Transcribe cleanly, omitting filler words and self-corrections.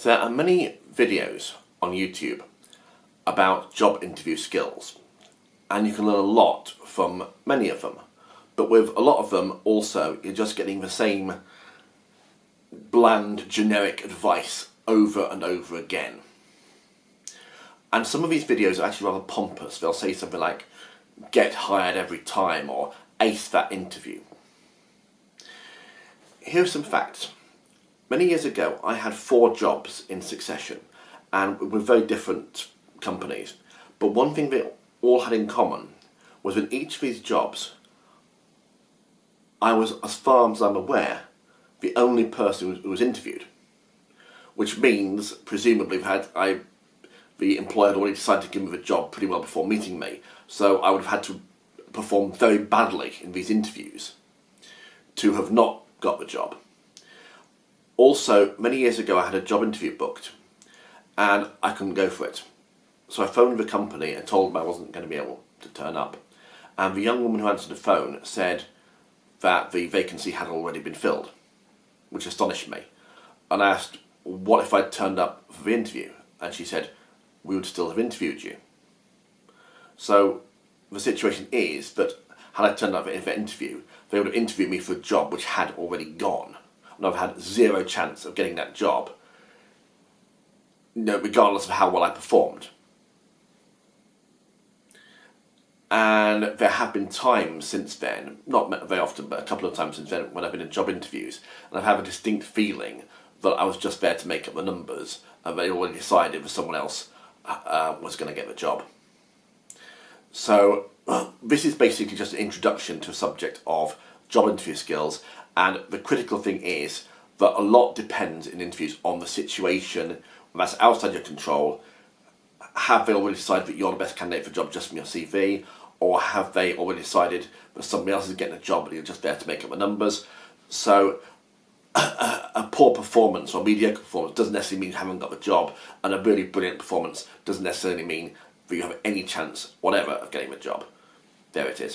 There are many videos on YouTube about job interview skills, and you can learn a lot from many of them. But with a lot of them also, you're just getting the same bland, generic advice over and over again. And some of these videos are actually rather pompous. They'll say something like, "Get hired every time," or "Ace that interview." Here's some facts. Many years ago, I had 4 jobs in succession, and with very different companies. But one thing they all had in common was in each of these jobs, I was, as far as I'm aware, the only person who was interviewed. Which means, presumably, the employer had already decided to give me the job pretty well before meeting me, so I would have had to perform very badly in these interviews to have not got the job. Also, many years ago I had a job interview booked and I couldn't go for it. So I phoned the company and told them I wasn't going to be able to turn up. And the young woman who answered the phone said that the vacancy had already been filled, which astonished me. And I asked, what if I'd turned up for the interview? And she said, we would still have interviewed you. So the situation is that had I turned up for the interview, they would have interviewed me for a job which had already gone. And I've had zero chance of getting that job, regardless of how well I performed. And there have been times since then, not very often, but a couple of times since then, when I've been in job interviews, and I've had a distinct feeling that I was just there to make up the numbers, and they already decided that someone else was going to get the job. So this is basically just an introduction to a subject of job interview skills, and the critical thing is that a lot depends in interviews on the situation that's outside your control. Have they already decided that you're the best candidate for a job just from your CV, or have they already decided that somebody else is getting a job and you're just there to make up the numbers? So a poor performance or mediocre performance doesn't necessarily mean you haven't got the job, and a really brilliant performance doesn't necessarily mean that you have any chance whatever of getting the job. There it is.